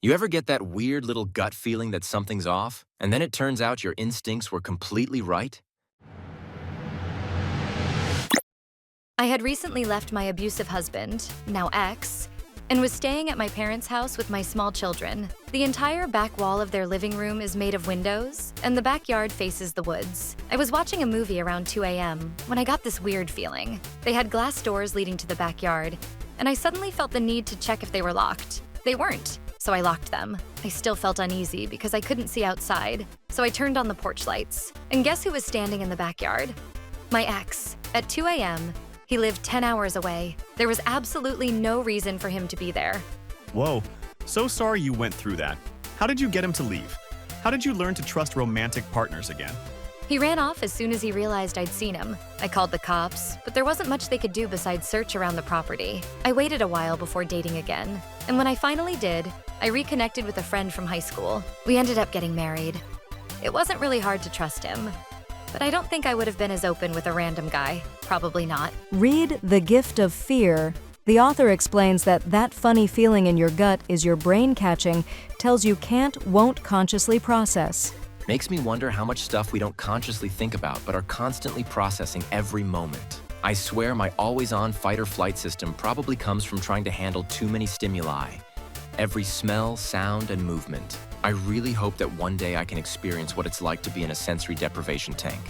You ever get that weird little gut feeling that something's off, and then it turns out your instincts were completely right? I had recently left my abusive husband, now ex, and was staying at my parents' house with my small children. The entire back wall of their living room is made of windows, and the backyard faces the woods. I was watching a movie around 2 a.m. when I got this weird feeling. They had glass doors leading to the backyard, and I suddenly felt the need to check if they were locked. They weren't, so I locked them. I still felt uneasy because I couldn't see outside, so I turned on the porch lights. And guess who was standing in the backyard? My ex. At 2 a.m., he lived 10 hours away. There was absolutely no reason for him to be there. Whoa, so sorry you went through that. How did you get him to leave? How did you learn to trust romantic partners again? He ran off as soon as he realized I'd seen him. I called the cops, but there wasn't much they could do besides search around the property. I waited a while before dating again, and when I finally did, I reconnected with a friend from high school. We ended up getting married. It wasn't really hard to trust him, but I don't think I would have been as open with a random guy. Probably not. Read The Gift of Fear. The author explains that funny feeling in your gut is your brain catching, tells you won't consciously process. Makes me wonder how much stuff we don't consciously think about but are constantly processing every moment. I swear my always-on fight-or-flight system probably comes from trying to handle too many stimuli. Every smell, sound, and movement. I really hope that one day I can experience what it's like to be in a sensory deprivation tank.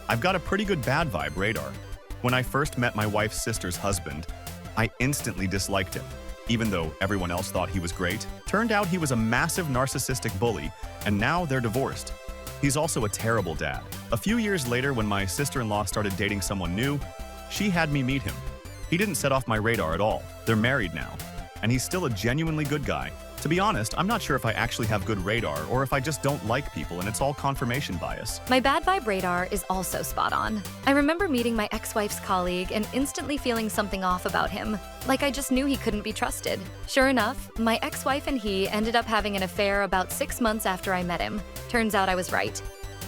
I've got a pretty good bad vibe radar. When I first met my wife's sister's husband, I instantly disliked him. Even though everyone else thought he was great, turned out he was a massive narcissistic bully, and now they're divorced. He's also a terrible dad. A few years later, when my sister-in-law started dating someone new, she had me meet him. He didn't set off my radar at all. They're married now, and he's still a genuinely good guy. To be honest, I'm not sure if I actually have good radar or if I just don't like people and it's all confirmation bias. My bad vibe radar is also spot on. I remember meeting my ex-wife's colleague and instantly feeling something off about him. Like I just knew he couldn't be trusted. Sure enough, my ex-wife and he ended up having an affair about 6 months after I met him. Turns out I was right.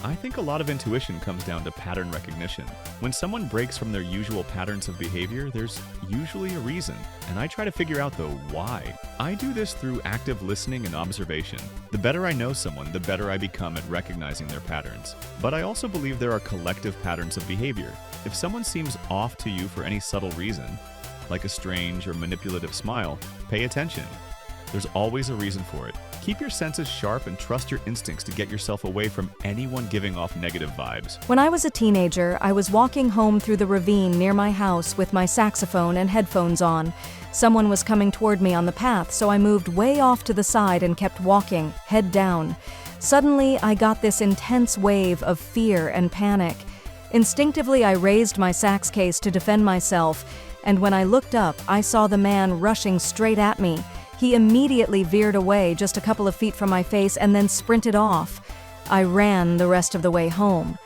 I think a lot of intuition comes down to pattern recognition. When someone breaks from their usual patterns of behavior, there's usually a reason, and I try to figure out, though, why. I do this through active listening and observation. The better I know someone, the better I become at recognizing their patterns. But I also believe there are collective patterns of behavior. If someone seems off to you for any subtle reason, like a strange or manipulative smile, pay attention. There's always a reason for it. Keep your senses sharp and trust your instincts to get yourself away from anyone giving off negative vibes. When I was a teenager, I was walking home through the ravine near my house with my saxophone and headphones on. Someone was coming toward me on the path, so I moved way off to the side and kept walking, head down. Suddenly, I got this intense wave of fear and panic. Instinctively, I raised my sax case to defend myself, and when I looked up, I saw the man rushing straight at me. He immediately veered away just a couple of feet from my face and then sprinted off. I ran the rest of the way home.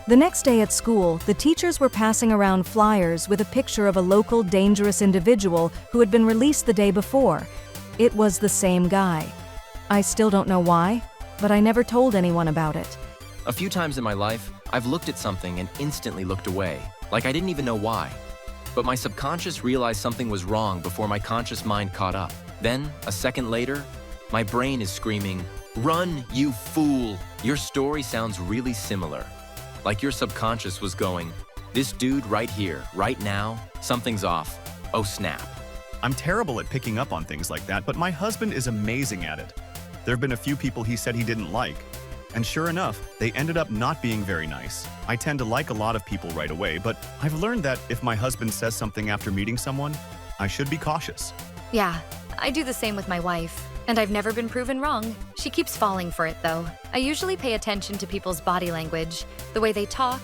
The next day at school, the teachers were passing around flyers with a picture of a local dangerous individual who had been released the day before. It was the same guy. I still don't know why, but I never told anyone about it. A few times in my life, I've looked at something and instantly looked away, like I didn't even know why. But my subconscious realized something was wrong before my conscious mind caught up. Then, a second later, my brain is screaming, "Run, you fool!" Your story sounds really similar. Like your subconscious was going, "This dude right here, right now, something's off. Oh snap." I'm terrible at picking up on things like that, but my husband is amazing at it. There have been a few people he said he didn't like, and sure enough, they ended up not being very nice. I tend to like a lot of people right away, but I've learned that if my husband says something after meeting someone, I should be cautious. Yeah, I do the same with my wife, and I've never been proven wrong. She keeps falling for it, though. I usually pay attention to people's body language, the way they talk,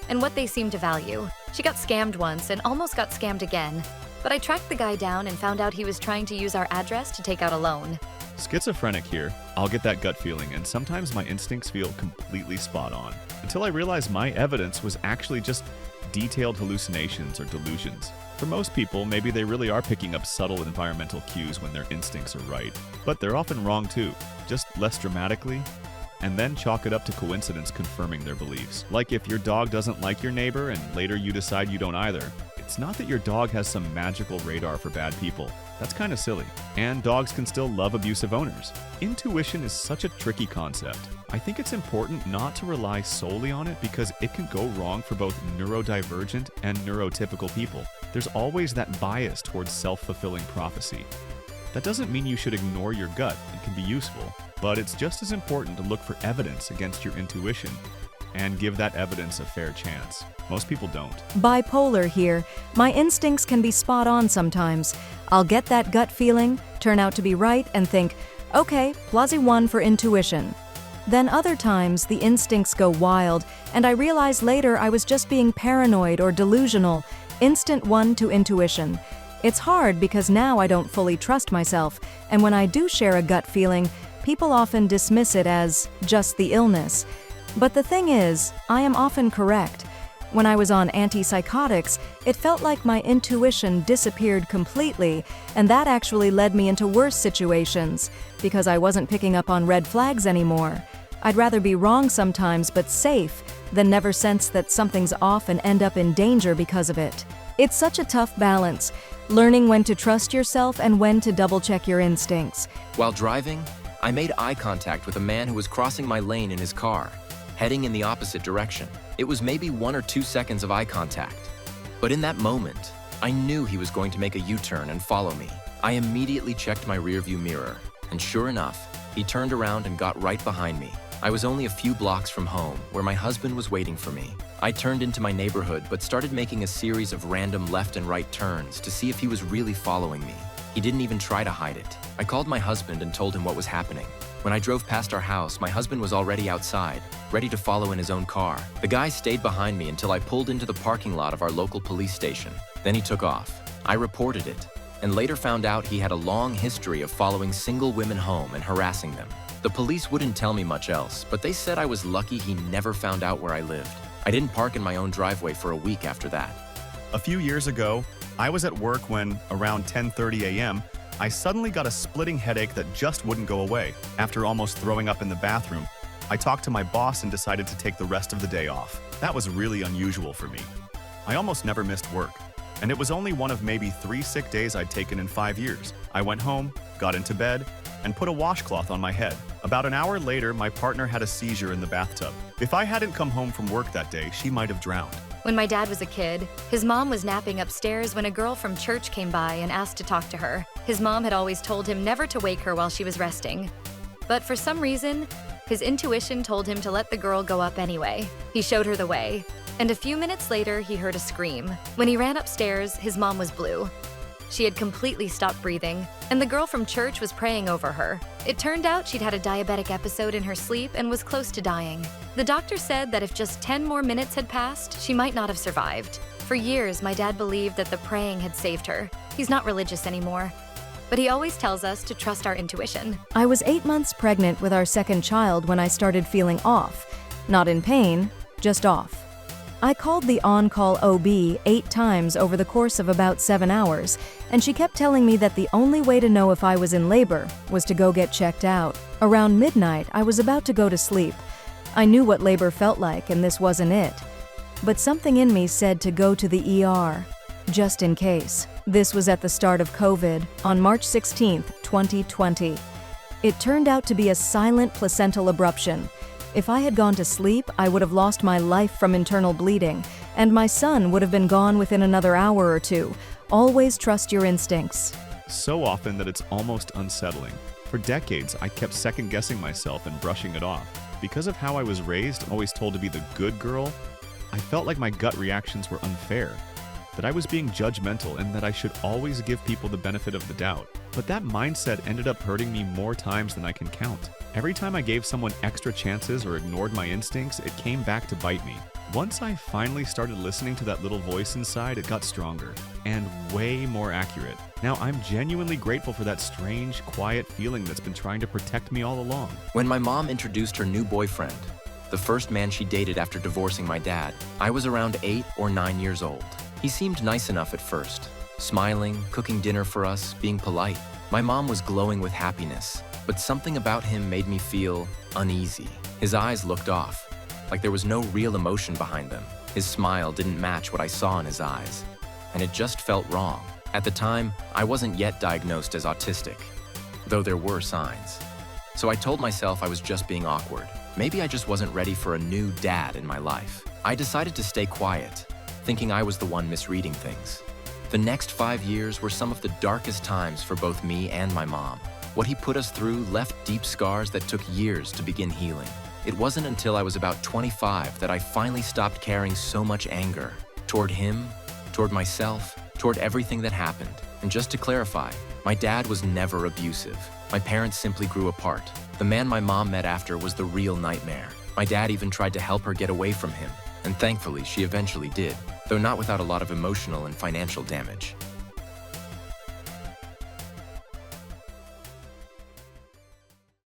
and what they seem to value. She got scammed once and almost got scammed again, but I tracked the guy down and found out he was trying to use our address to take out a loan. Schizophrenic here. I'll get that gut feeling, and sometimes my instincts feel completely spot on, until I realize my evidence was actually just detailed hallucinations or delusions. For most people, maybe they really are picking up subtle environmental cues when their instincts are right. But they're often wrong too, just less dramatically, and then chalk it up to coincidence confirming their beliefs. Like if your dog doesn't like your neighbor and later you decide you don't either, It's not that your dog has some magical radar for bad people. That's kind of silly. And dogs can still love abusive owners. Intuition is such a tricky concept. I think it's important not to rely solely on it because it can go wrong for both neurodivergent and neurotypical people. There's always that bias towards self-fulfilling prophecy. That doesn't mean you should ignore your gut. It can be useful, but it's just as important to look for evidence against your intuition and give that evidence a fair chance. Most people don't. Bipolar here. My instincts can be spot on sometimes. I'll get that gut feeling, turn out to be right, and think, okay, +1 for intuition. Then other times, the instincts go wild, and I realize later I was just being paranoid or delusional. Instant 1 to intuition. It's hard because now I don't fully trust myself, and when I do share a gut feeling, people often dismiss it as just the illness. But the thing is, I am often correct. When I was on antipsychotics, it felt like my intuition disappeared completely, and that actually led me into worse situations, because I wasn't picking up on red flags anymore. I'd rather be wrong sometimes but safe, than never sense that something's off and end up in danger because of it. It's such a tough balance, learning when to trust yourself and when to double-check your instincts. While driving, I made eye contact with a man who was crossing my lane in his car, heading in the opposite direction. It was maybe 1 or 2 seconds of eye contact. But in that moment, I knew he was going to make a U-turn and follow me. I immediately checked my rearview mirror, and sure enough, he turned around and got right behind me. I was only a few blocks from home, where my husband was waiting for me. I turned into my neighborhood, but started making a series of random left and right turns to see if he was really following me. He didn't even try to hide it. I called my husband and told him what was happening. When I drove past our house, my husband was already outside, ready to follow in his own car. The guy stayed behind me until I pulled into the parking lot of our local police station. Then he took off. I reported it, and later found out he had a long history of following single women home and harassing them. The police wouldn't tell me much else, but they said I was lucky he never found out where I lived. I didn't park in my own driveway for a week after that. A few years ago, I was at work when, around 10:30 a.m., I suddenly got a splitting headache that just wouldn't go away. After almost throwing up in the bathroom, I talked to my boss and decided to take the rest of the day off. That was really unusual for me. I almost never missed work, and it was only one of maybe 3 sick days I'd taken in 5 years. I went home, got into bed, and put a washcloth on my head. About an hour later, my partner had a seizure in the bathtub. If I hadn't come home from work that day, she might have drowned. When my dad was a kid, his mom was napping upstairs when a girl from church came by and asked to talk to her. His mom had always told him never to wake her while she was resting. But for some reason, his intuition told him to let the girl go up anyway. He showed her the way, and a few minutes later, he heard a scream. When he ran upstairs, his mom was blue. She had completely stopped breathing, and the girl from church was praying over her. It turned out she'd had a diabetic episode in her sleep and was close to dying. The doctor said that if just 10 more minutes had passed, she might not have survived. For years, my dad believed that the praying had saved her. He's not religious anymore, but he always tells us to trust our intuition. I was 8 months pregnant with our second child when I started feeling off. Not in pain, just off. I called the on-call OB 8 times over the course of about 7 hours, and she kept telling me that the only way to know if I was in labor was to go get checked out. Around midnight, I was about to go to sleep. I knew what labor felt like, and this wasn't it. But something in me said to go to the ER, just in case. This was at the start of COVID, on March 16th, 2020. It turned out to be a silent placental abruption. If I had gone to sleep, I would have lost my life from internal bleeding, and my son would have been gone within another hour or two. Always trust your instincts. So often that it's almost unsettling. For decades, I kept second-guessing myself and brushing it off. Because of how I was raised, always told to be the good girl, I felt like my gut reactions were unfair, that I was being judgmental and that I should always give people the benefit of the doubt. But that mindset ended up hurting me more times than I can count. Every time I gave someone extra chances or ignored my instincts, it came back to bite me. Once I finally started listening to that little voice inside, it got stronger and way more accurate. Now I'm genuinely grateful for that strange, quiet feeling that's been trying to protect me all along. When my mom introduced her new boyfriend, the first man she dated after divorcing my dad, I was around 8 or 9 years old. He seemed nice enough at first, smiling, cooking dinner for us, being polite. My mom was glowing with happiness, but something about him made me feel uneasy. His eyes looked off, like there was no real emotion behind them. His smile didn't match what I saw in his eyes. and it just felt wrong. At the time, I wasn't yet diagnosed as autistic, though there were signs. So I told myself I was just being awkward. Maybe I just wasn't ready for a new dad in my life. I decided to stay quiet, thinking I was the one misreading things. The next 5 years were some of the darkest times for both me and my mom. What he put us through left deep scars that took years to begin healing. It wasn't until I was about 25 that I finally stopped carrying so much anger toward him, toward myself, toward everything that happened. And just to clarify, my dad was never abusive. My parents simply grew apart. The man my mom met after was the real nightmare. My dad even tried to help her get away from him, and thankfully she eventually did, though not without a lot of emotional and financial damage.